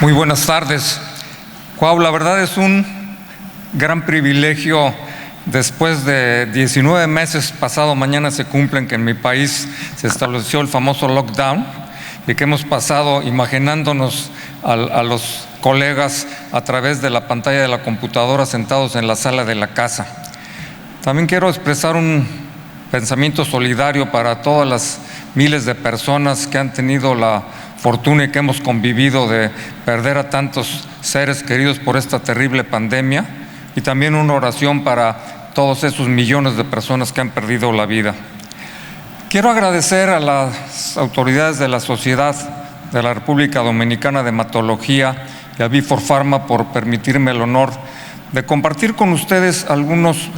Muy buenas tardes. Cuau, la verdad es un gran privilegio, después de 19 meses, pasado mañana se cumplen, que en mi país se estableció el famoso lockdown y que hemos pasado imaginándonos a los colegas a través de la pantalla de la computadora sentados en la sala de la casa. También quiero expresar un pensamiento solidario para todas las miles de personas que han tenido la fortuna y que hemos convivido de perder a tantos seres queridos por esta terrible pandemia, y también una oración para todos esos millones de personas que han perdido la vida. Quiero agradecer a las autoridades de la Sociedad de la República Dominicana de Hematología y a Vifor Pharma por permitirme el honor de compartir con ustedes algunos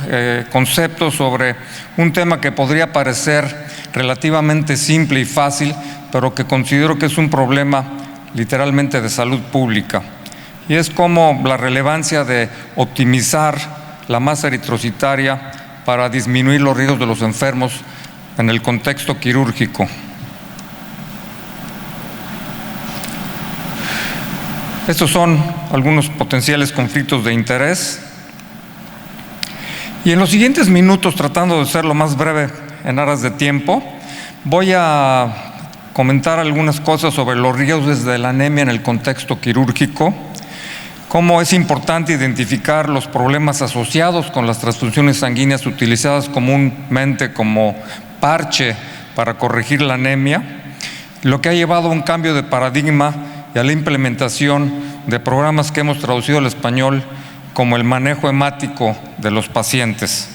conceptos sobre un tema que podría parecer relativamente simple y fácil, pero que considero que es un problema literalmente de salud pública, y es como la relevancia de optimizar la masa eritrocitaria para disminuir los riesgos de los enfermos en el contexto quirúrgico. Estos son algunos potenciales conflictos de interés, y en los siguientes minutos, tratando de ser lo más breve en aras de tiempo, voy a comentar algunas cosas sobre los riesgos de la anemia en el contexto quirúrgico, cómo es importante identificar los problemas asociados con las transfusiones sanguíneas utilizadas comúnmente como parche para corregir la anemia, lo que ha llevado a un cambio de paradigma y a la implementación de programas que hemos traducido al español como el manejo hemático de los pacientes.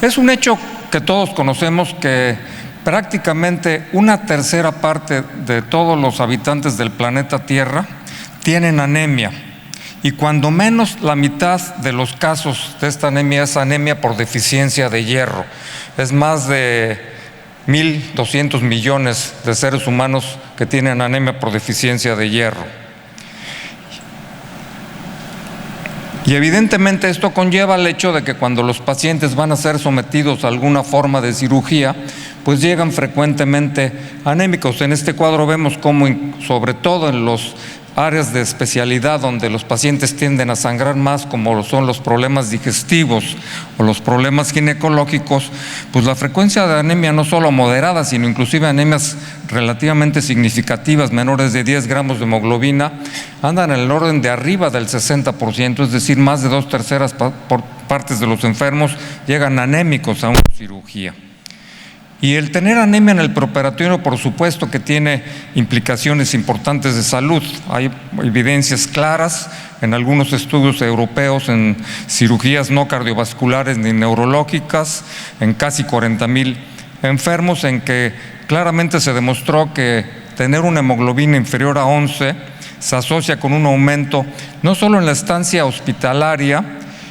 Es un hecho que todos conocemos que prácticamente una tercera parte de todos los habitantes del planeta Tierra tienen anemia, y cuando menos la mitad de los casos de esta anemia es anemia por deficiencia de hierro. Es más de 1.200 millones de seres humanos que tienen anemia por deficiencia de hierro. Y evidentemente esto conlleva el hecho de que cuando los pacientes van a ser sometidos a alguna forma de cirugía, pues llegan frecuentemente anémicos. En este cuadro vemos cómo, sobre todo en los áreas de especialidad donde los pacientes tienden a sangrar más, como son los problemas digestivos o los problemas ginecológicos, pues la frecuencia de anemia no solo moderada, sino inclusive anemias relativamente significativas, menores de 10 gramos de hemoglobina, andan en el orden de arriba del 60%, es decir, más de 2/3 partes de los enfermos llegan anémicos a una cirugía. Y el tener anemia en el preoperatorio, por supuesto que tiene implicaciones importantes de salud. Hay evidencias claras en algunos estudios europeos en cirugías no cardiovasculares ni neurológicas, en casi 40,000 enfermos, en que claramente se demostró que tener una hemoglobina inferior a 11 se asocia con un aumento no solo en la estancia hospitalaria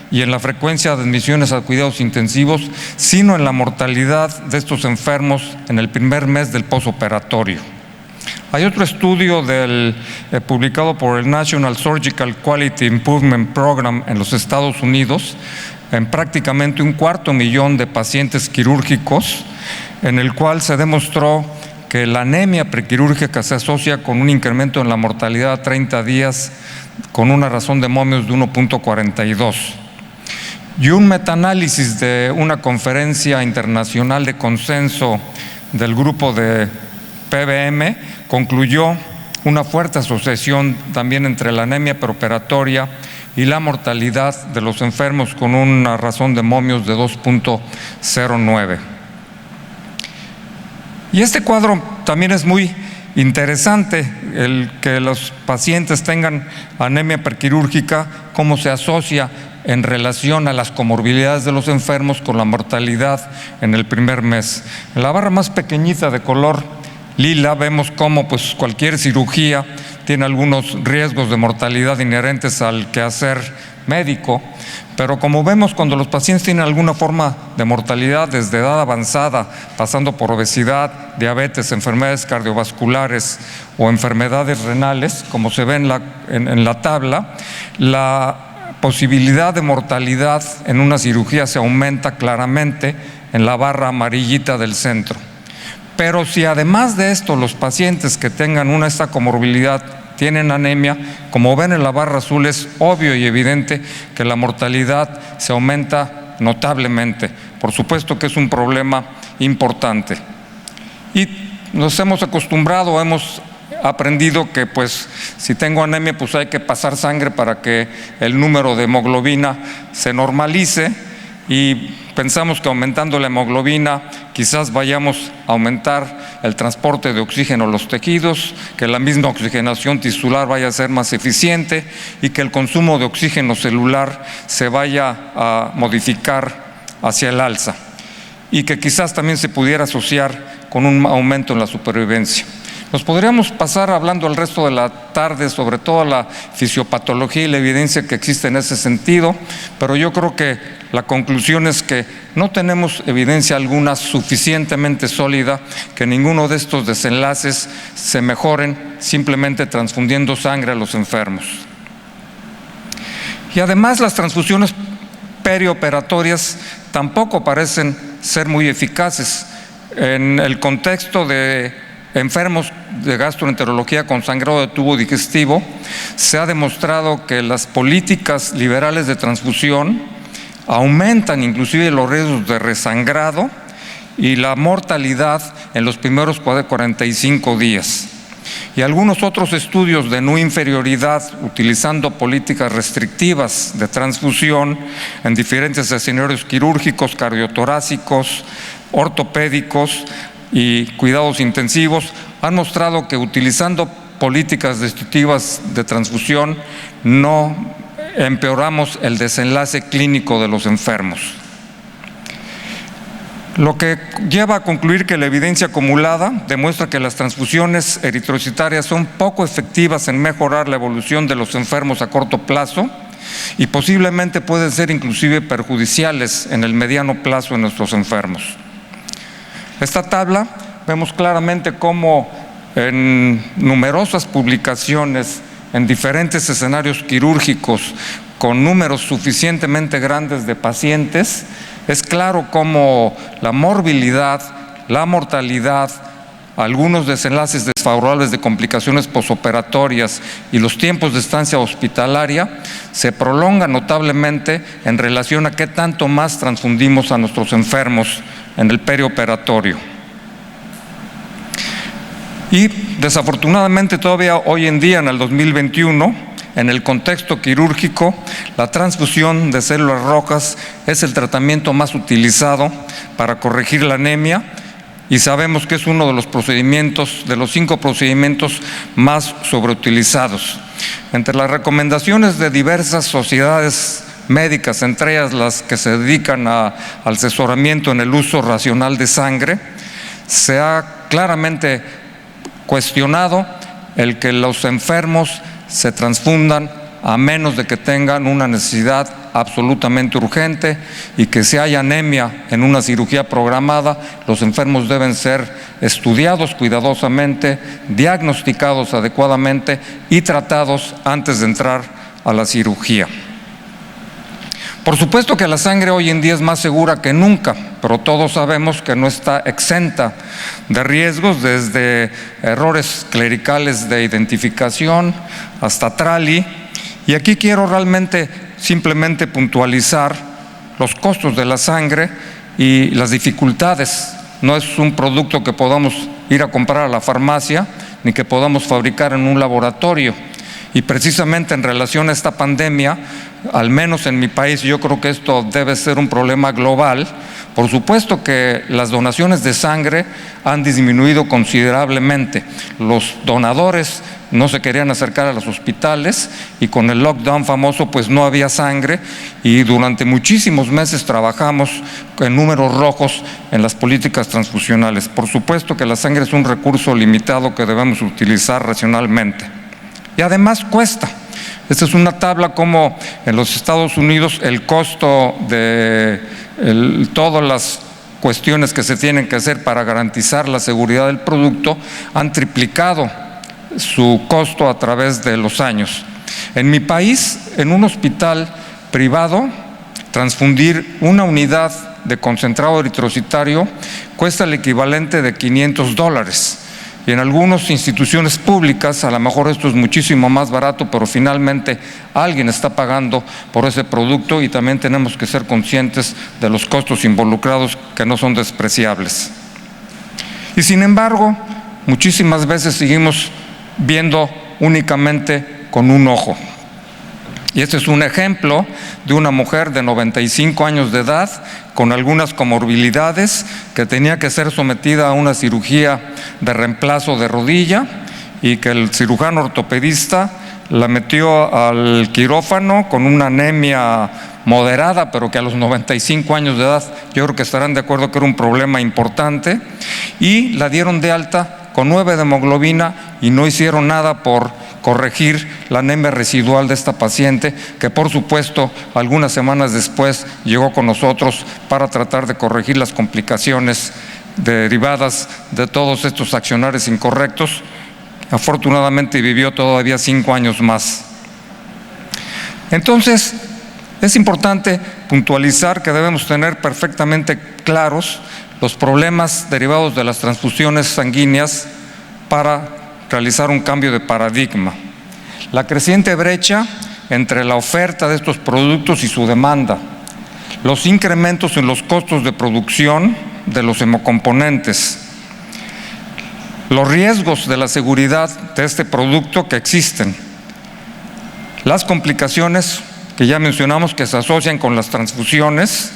y en la frecuencia de admisiones a cuidados intensivos, sino en la mortalidad de estos enfermos en el primer mes del posoperatorio. Hay otro estudio publicado por el National Surgical Quality Improvement Program en los Estados Unidos, en prácticamente 250,000 de pacientes quirúrgicos, en el cual se demostró que la anemia prequirúrgica se asocia con un incremento en la mortalidad a 30 días con una razón de momios de 1.42. Y un metaanálisis de una conferencia internacional de consenso del grupo de PBM concluyó una fuerte asociación también entre la anemia preoperatoria y la mortalidad de los enfermos con una razón de momios de 2.09. Y este cuadro también es muy interesante, el que los pacientes tengan anemia prequirúrgica, cómo se asocia en relación a las comorbilidades de los enfermos con la mortalidad en el primer mes. En la barra más pequeñita de color lila vemos cómo pues cualquier cirugía tiene algunos riesgos de mortalidad inherentes al quehacer médico, pero como vemos, cuando los pacientes tienen alguna forma de mortalidad desde edad avanzada, pasando por obesidad, diabetes, enfermedades cardiovasculares o enfermedades renales, como se ve en la tabla, la posibilidad de mortalidad en una cirugía se aumenta claramente en la barra amarillita del centro. Pero si además de esto los pacientes que tengan esta comorbilidad tienen anemia, como ven en la barra azul, es obvio y evidente que la mortalidad se aumenta notablemente. Por supuesto que es un problema importante. Y nos hemos acostumbrado, hemos aprendido que pues si tengo anemia pues hay que pasar sangre para que el número de hemoglobina se normalice, y pensamos que aumentando la hemoglobina quizás vayamos a aumentar el transporte de oxígeno a los tejidos, que la misma oxigenación tisular vaya a ser más eficiente y que el consumo de oxígeno celular se vaya a modificar hacia el alza, y que quizás también se pudiera asociar con un aumento en la supervivencia. Nos podríamos pasar hablando el resto de la tarde sobre toda la fisiopatología y la evidencia que existe en ese sentido, pero yo creo que la conclusión es que no tenemos evidencia alguna suficientemente sólida que ninguno de estos desenlaces se mejoren simplemente transfundiendo sangre a los enfermos. Y además las transfusiones perioperatorias tampoco parecen ser muy eficaces. En el contexto de enfermos de gastroenterología con sangrado de tubo digestivo, se ha demostrado que las políticas liberales de transfusión aumentan inclusive los riesgos de resangrado y la mortalidad en los primeros 45 días. Y algunos otros estudios de no inferioridad utilizando políticas restrictivas de transfusión en diferentes escenarios quirúrgicos, cardiotorácicos, ortopédicos y cuidados intensivos han mostrado que utilizando políticas restrictivas de transfusión no empeoramos el desenlace clínico de los enfermos. Lo que lleva a concluir que la evidencia acumulada demuestra que las transfusiones eritrocitarias son poco efectivas en mejorar la evolución de los enfermos a corto plazo y posiblemente pueden ser inclusive perjudiciales en el mediano plazo en nuestros enfermos. Esta tabla vemos claramente cómo en numerosas publicaciones en diferentes escenarios quirúrgicos con números suficientemente grandes de pacientes, es claro cómo la morbilidad, la mortalidad, algunos desenlaces desfavorables de complicaciones posoperatorias y los tiempos de estancia hospitalaria se prolongan notablemente en relación a qué tanto más transfundimos a nuestros enfermos en el perioperatorio. Y desafortunadamente todavía hoy en día, en el 2021, en el contexto quirúrgico, la transfusión de células rojas es el tratamiento más utilizado para corregir la anemia, y sabemos que es uno de los procedimientos, de los 5 procedimientos más sobreutilizados. Entre las recomendaciones de diversas sociedades médicas, entre ellas las que se dedican al asesoramiento en el uso racional de sangre, se ha claramente cuestionado el que los enfermos se transfundan a menos de que tengan una necesidad absolutamente urgente, y que si hay anemia en una cirugía programada, los enfermos deben ser estudiados cuidadosamente, diagnosticados adecuadamente y tratados antes de entrar a la cirugía. Por supuesto que la sangre hoy en día es más segura que nunca, pero todos sabemos que no está exenta de riesgos, desde errores clericales de identificación hasta TRALI. Y aquí quiero realmente simplemente puntualizar los costos de la sangre y las dificultades. No es un producto que podamos ir a comprar a la farmacia ni que podamos fabricar en un laboratorio. Y precisamente en relación a esta pandemia, al menos en mi país, yo creo que esto debe ser un problema global. Por supuesto que las donaciones de sangre han disminuido considerablemente. Los donadores no se querían acercar a los hospitales y con el lockdown famoso pues no había sangre, y durante muchísimos meses trabajamos en números rojos en las políticas transfusionales. Por supuesto que la sangre es un recurso limitado que debemos utilizar racionalmente. Y además cuesta. Esta es una tabla como en los Estados Unidos el costo de todas las cuestiones que se tienen que hacer para garantizar la seguridad del producto han triplicado su costo a través de los años. En mi país, en un hospital privado, transfundir una unidad de concentrado eritrocitario cuesta el equivalente de $500. Y en algunas instituciones públicas, a lo mejor esto es muchísimo más barato, pero finalmente alguien está pagando por ese producto y también tenemos que ser conscientes de los costos involucrados, que no son despreciables. Y sin embargo, muchísimas veces seguimos viendo únicamente con un ojo. Y este es un ejemplo de una mujer de 95 años de edad con algunas comorbilidades que tenía que ser sometida a una cirugía de reemplazo de rodilla y que el cirujano ortopedista la metió al quirófano con una anemia moderada, pero que a los 95 años de edad yo creo que estarán de acuerdo que era un problema importante, y la dieron de alta con 9 de hemoglobina y no hicieron nada por corregir la anemia residual de esta paciente, que por supuesto algunas semanas después llegó con nosotros para tratar de corregir las complicaciones derivadas de todos estos accionares incorrectos. Afortunadamente vivió todavía 5 años más. Entonces, es importante puntualizar que debemos tener perfectamente claros los problemas derivados de las transfusiones sanguíneas para realizar un cambio de paradigma. La creciente brecha entre la oferta de estos productos y su demanda, los incrementos en los costos de producción de los hemocomponentes, los riesgos de la seguridad de este producto que existen, las complicaciones que ya mencionamos que se asocian con las transfusiones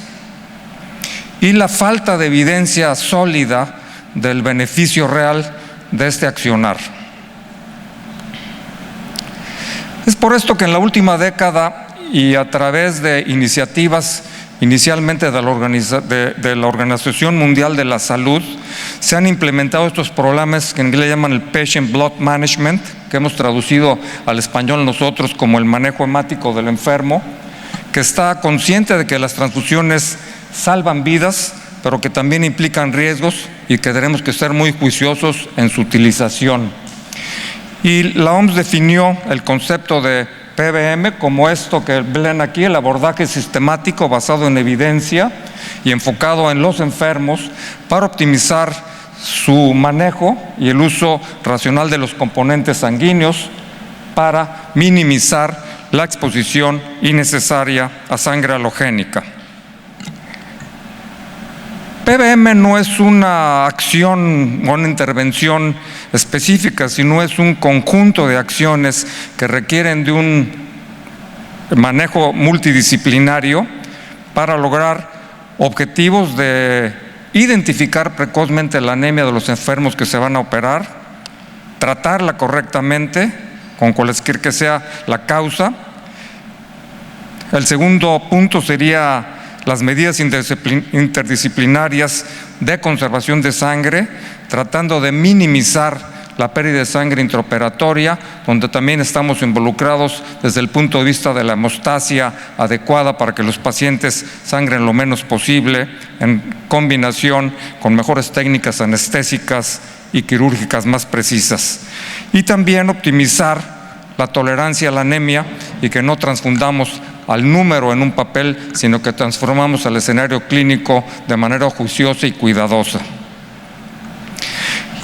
y la falta de evidencia sólida del beneficio real de este accionar. Es por esto que en la última década y a través de iniciativas inicialmente de la Organización Mundial de la Salud, se han implementado estos programas que en inglés llaman el Patient Blood Management, que hemos traducido al español nosotros como el manejo hemático del enfermo, que está consciente de que las transfusiones salvan vidas, pero que también implican riesgos y que tenemos que ser muy juiciosos en su utilización. Y la OMS definió el concepto de PBM como esto que ven aquí, el abordaje sistemático basado en evidencia y enfocado en los enfermos para optimizar su manejo y el uso racional de los componentes sanguíneos para minimizar la exposición innecesaria a sangre halogénica. PBM no es una acción o una intervención específica, sino es un conjunto de acciones que requieren de un manejo multidisciplinario para lograr objetivos de identificar precozmente la anemia de los enfermos que se van a operar, tratarla correctamente con cualquier que sea la causa. El segundo punto sería las medidas interdisciplinarias de conservación de sangre, tratando de minimizar la pérdida de sangre intraoperatoria, donde también estamos involucrados desde el punto de vista de la hemostasia adecuada para que los pacientes sangren lo menos posible, en combinación con mejores técnicas anestésicas y quirúrgicas más precisas. Y también optimizar la tolerancia a la anemia y que no transfundamos al número en un papel, sino que transformamos al escenario clínico de manera juiciosa y cuidadosa.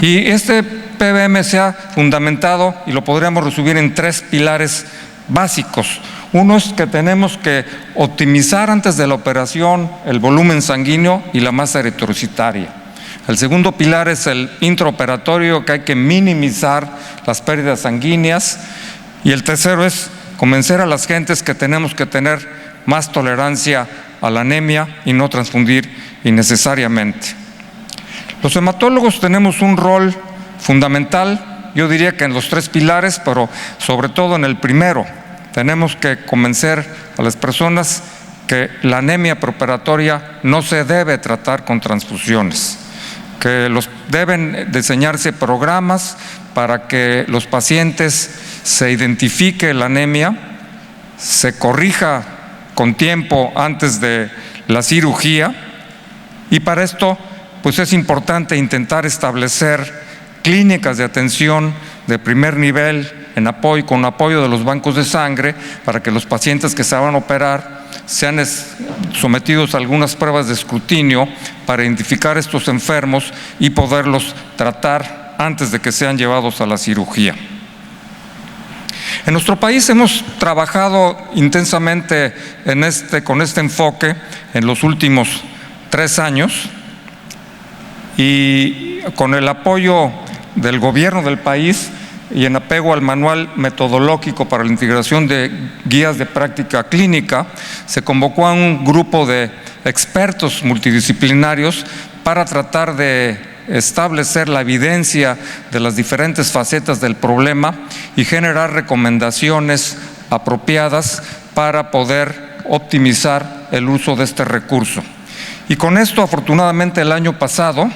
Y este PBM se ha fundamentado, y lo podríamos resumir en 3 pilares básicos. Uno es que tenemos que optimizar antes de la operación el volumen sanguíneo y la masa eritrocitaria. El segundo pilar es el intraoperatorio, que hay que minimizar las pérdidas sanguíneas. Y el tercero es convencer a las gentes que tenemos que tener más tolerancia a la anemia y no transfundir innecesariamente. Los hematólogos tenemos un rol fundamental, yo diría que en los 3 pilares, pero sobre todo en el primero. Tenemos que convencer a las personas que la anemia preoperatoria no se debe tratar con transfusiones, que deben diseñarse programas para que los pacientes se identifique la anemia, se corrija con tiempo antes de la cirugía, y para esto pues es importante intentar establecer clínicas de atención de primer nivel con apoyo de los bancos de sangre, para que los pacientes que se van a operar sean sometidos a algunas pruebas de escrutinio para identificar estos enfermos y poderlos tratar antes de que sean llevados a la cirugía. En nuestro país hemos trabajado intensamente con este enfoque en los últimos 3 años, y con el apoyo del gobierno del país y en apego al manual metodológico para la integración de guías de práctica clínica, se convocó a un grupo de expertos multidisciplinarios para tratar de establecer la evidencia de las diferentes facetas del problema y generar recomendaciones apropiadas para poder optimizar el uso de este recurso. Y con esto, afortunadamente, el año pasado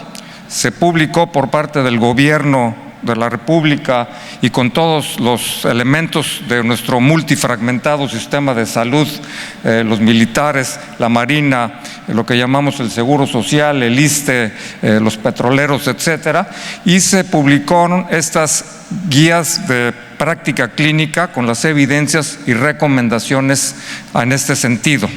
se publicó por parte del Gobierno de la República y con todos los elementos de nuestro multifragmentado sistema de salud, los militares, la Marina, lo que llamamos el Seguro Social, el ISSSTE, los petroleros, etcétera, y se publicaron estas guías de práctica clínica con las evidencias y recomendaciones en este sentido.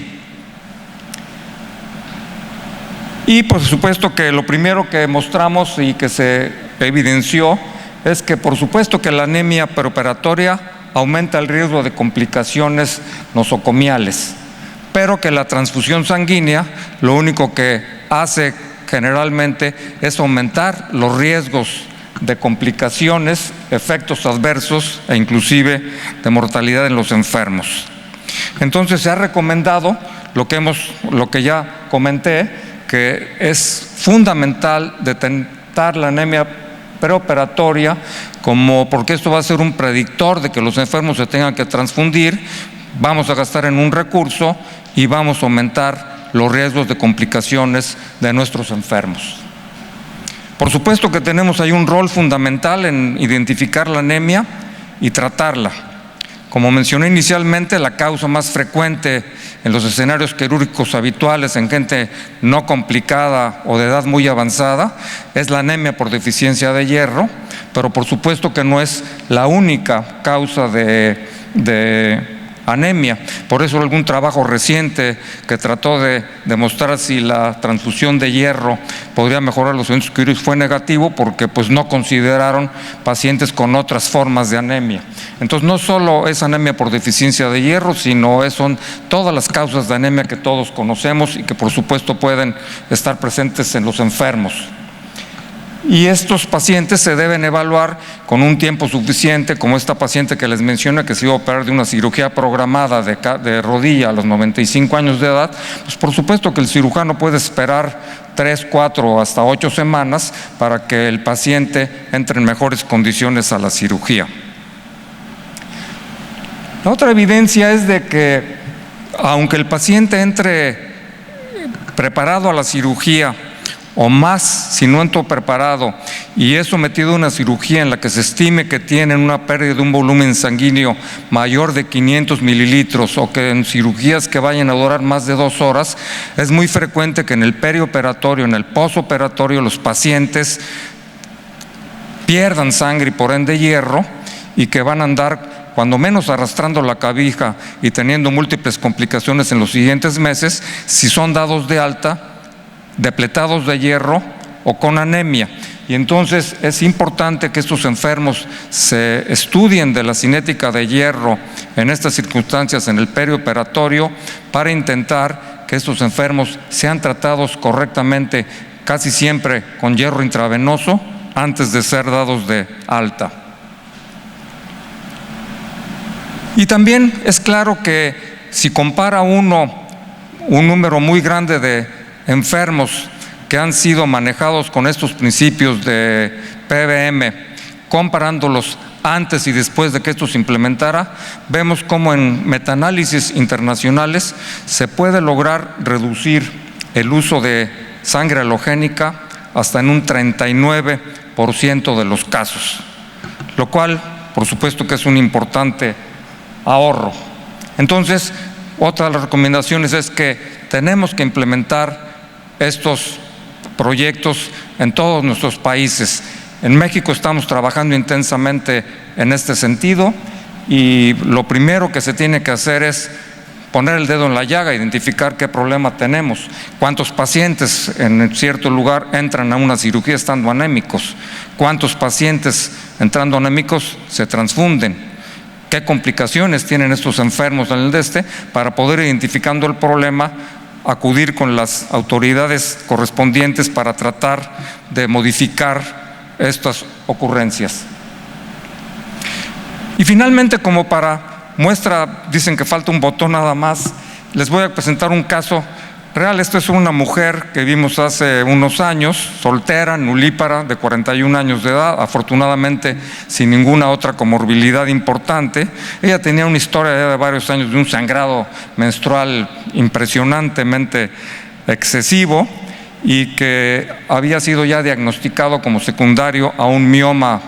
Y por supuesto que lo primero que mostramos y que se evidenció es que por supuesto que la anemia preoperatoria aumenta el riesgo de complicaciones nosocomiales, pero que la transfusión sanguínea lo único que hace generalmente es aumentar los riesgos de complicaciones, efectos adversos e inclusive de mortalidad en los enfermos. Entonces se ha recomendado lo que ya comenté, que es fundamental detectar la anemia preoperatoria, porque esto va a ser un predictor de que los enfermos se tengan que transfundir, vamos a gastar en un recurso y vamos a aumentar los riesgos de complicaciones de nuestros enfermos. Por supuesto que tenemos ahí un rol fundamental en identificar la anemia y tratarla. Como mencioné inicialmente, la causa más frecuente en los escenarios quirúrgicos habituales en gente no complicada o de edad muy avanzada es la anemia por deficiencia de hierro, pero por supuesto que no es la única causa de anemia. Por eso algún trabajo reciente que trató de demostrar si la transfusión de hierro podría mejorar los eventos quirúrgicos fue negativo, porque pues no consideraron pacientes con otras formas de anemia. Entonces no solo es anemia por deficiencia de hierro, sino son todas las causas de anemia que todos conocemos y que por supuesto pueden estar presentes en los enfermos. Y estos pacientes se deben evaluar con un tiempo suficiente, como esta paciente que les menciona que se iba a operar de una cirugía programada de rodilla a los 95 años de edad. Pues por supuesto que el cirujano puede esperar 3, 4 hasta 8 semanas para que el paciente entre en mejores condiciones a la cirugía. La otra evidencia es de que aunque el paciente entre preparado a la cirugía, o más si no entró preparado y es sometido a una cirugía en la que se estime que tienen una pérdida de un volumen sanguíneo mayor de 500 mililitros, o que en cirugías que vayan a durar más de 2 horas, es muy frecuente que en el perioperatorio, en el posoperatorio, los pacientes pierdan sangre y por ende hierro, y que van a andar cuando menos arrastrando la clavija y teniendo múltiples complicaciones en los siguientes meses si son dados de alta depletados de hierro o con anemia. Y entonces es importante que estos enfermos se estudien de la cinética de hierro en estas circunstancias en el perioperatorio, para intentar que estos enfermos sean tratados correctamente, casi siempre con hierro intravenoso, antes de ser dados de alta. Y también es claro que si compara uno un número muy grande de enfermos que han sido manejados con estos principios de PBM, comparándolos antes y después de que esto se implementara, vemos cómo en metaanálisis internacionales se puede lograr reducir el uso de sangre halogénica hasta en un 39% de los casos, lo cual por supuesto que es un importante ahorro. Entonces, otra de las recomendaciones es que tenemos que implementar estos proyectos en todos nuestros países, En México estamos trabajando intensamente en este sentido y lo primero que se tiene que hacer es poner el dedo en la llaga, identificar qué problema tenemos, cuántos pacientes en cierto lugar entran a una cirugía estando anémicos, cuántos pacientes entrando anémicos se transfunden, qué complicaciones tienen estos enfermos en el para poder, identificando el problema, acudir con las autoridades correspondientes para tratar de modificar estas ocurrencias. Y finalmente, como para muestra, dicen que falta un botón nada más, les voy a presentar un caso real. Esto es una mujer que vimos hace unos años, soltera, nulípara, de 41 años de edad, afortunadamente sin ninguna otra comorbilidad importante. Ella tenía una historia ya de varios años de un sangrado menstrual impresionantemente excesivo y que había sido ya diagnosticado como secundario a un mioma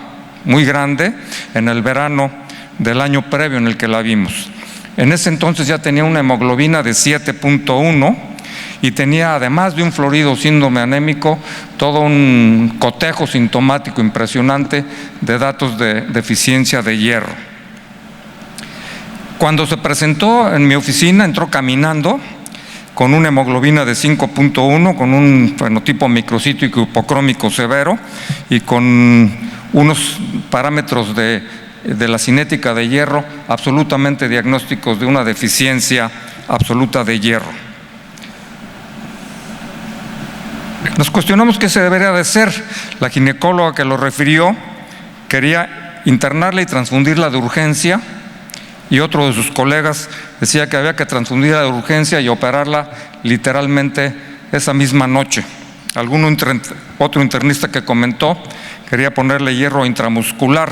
muy grande en el verano del año previo en el que la vimos. En ese entonces ya tenía una hemoglobina de 7.1 y tenía, además de un florido síndrome anémico, todo un cotejo sintomático impresionante de datos de deficiencia de hierro. Cuando se presentó en mi oficina, entró caminando con una hemoglobina de 5.1, con un fenotipo microcítico hipocrómico severo y con unos parámetros de la cinética de hierro absolutamente diagnósticos de una deficiencia absoluta de hierro. Nos cuestionamos qué se debería de hacer. La ginecóloga que lo refirió quería internarla y transfundirla de urgencia, y otro de sus colegas decía que había que transfundirla de urgencia y operarla literalmente esa misma noche. Otro internista que comentó quería ponerle hierro intramuscular.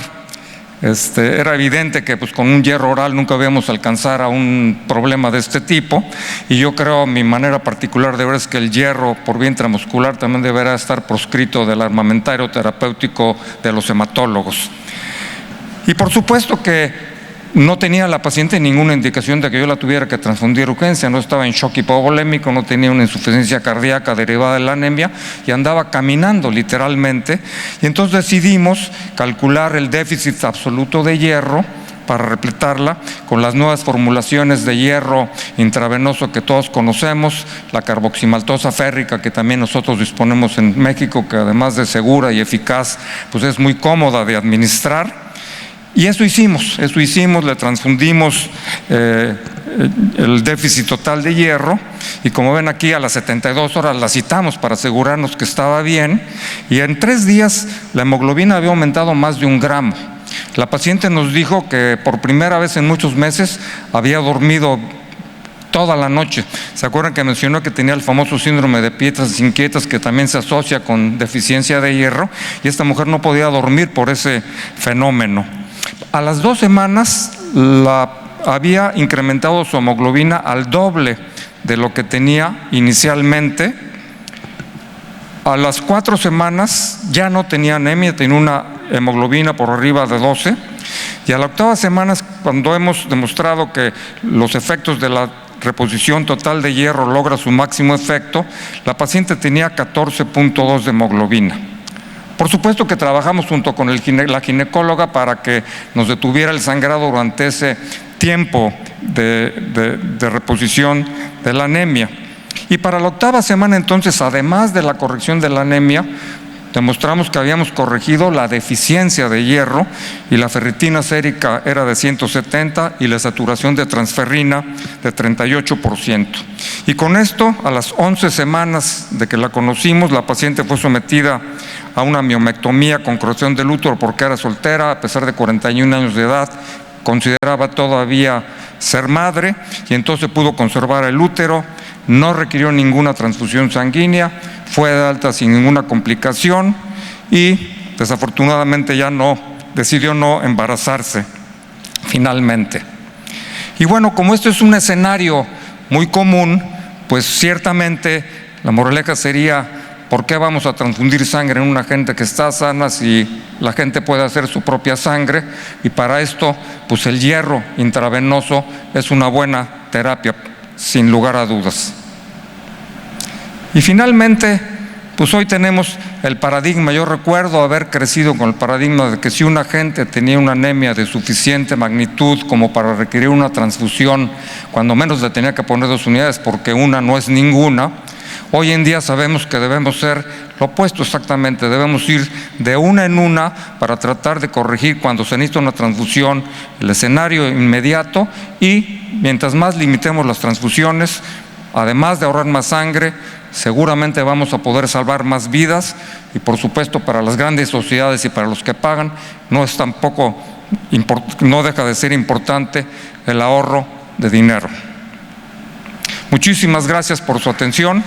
Era evidente que con un hierro oral nunca íbamos a alcanzar a un problema de este tipo, y yo creo, mi manera particular de ver es que el hierro por vía intramuscular también deberá estar proscrito del armamentario terapéutico de los hematólogos. Y por supuesto que no tenía la paciente ninguna indicación de que yo la tuviera que transfundir urgencia, no estaba en shock hipovolémico, no tenía una insuficiencia cardíaca derivada de la anemia y andaba caminando literalmente. Y entonces decidimos calcular el déficit absoluto de hierro para repletarla con las nuevas formulaciones de hierro intravenoso que todos conocemos, la carboximaltosa férrica, que también nosotros disponemos en México, que además de segura y eficaz, pues es muy cómoda de administrar. Y eso hicimos, le transfundimos el déficit total de hierro, y como ven aquí, a las 72 horas la citamos para asegurarnos que estaba bien, y en 3 días la hemoglobina había aumentado más de 1 gramo. La paciente nos dijo que por primera vez en muchos meses había dormido toda la noche. ¿Se acuerdan que mencionó que tenía el famoso síndrome de piedras inquietas, que también se asocia con deficiencia de hierro? Y esta mujer no podía dormir por ese fenómeno. A las 2 semanas había incrementado su hemoglobina al doble de lo que tenía inicialmente. A las 4 semanas ya no tenía anemia, tenía una hemoglobina por arriba de 12. Y a la 8ª semana, cuando hemos demostrado que los efectos de la reposición total de hierro logra su máximo efecto, la paciente tenía 14.2 de hemoglobina. Por supuesto que trabajamos junto con la ginecóloga para que nos detuviera el sangrado durante ese tiempo de reposición de la anemia. Y para la 8ª semana, entonces, además de la corrección de la anemia, demostramos que habíamos corregido la deficiencia de hierro, y la ferritina sérica era de 170 y la saturación de transferrina de 38%. Y con esto, a las 11 semanas de que la conocimos, la paciente fue sometida a una miomectomía con corrección del útero porque era soltera, a pesar de 41 años de edad, consideraba todavía ser madre, y entonces pudo conservar el útero, no requirió ninguna transfusión sanguínea, fue de alta sin ninguna complicación y desafortunadamente decidió no embarazarse finalmente. Y bueno, como esto es un escenario muy común, pues ciertamente la moraleja sería: ¿por qué vamos a transfundir sangre en una gente que está sana si la gente puede hacer su propia sangre? Y para esto, pues el hierro intravenoso es una buena terapia, sin lugar a dudas. Y finalmente, Pues hoy tenemos el paradigma. Yo recuerdo haber crecido con el paradigma de que si una gente tenía una anemia de suficiente magnitud como para requerir una transfusión, cuando menos le tenía que poner 2 unidades, porque una no es ninguna. Hoy en día sabemos que debemos ser lo opuesto exactamente, debemos ir de una en una para tratar de corregir cuando se necesita una transfusión el escenario inmediato, y mientras más limitemos las transfusiones, además de ahorrar más sangre, seguramente vamos a poder salvar más vidas, y por supuesto para las grandes sociedades y para los que pagan, no deja de ser importante el ahorro de dinero. Muchísimas gracias por su atención.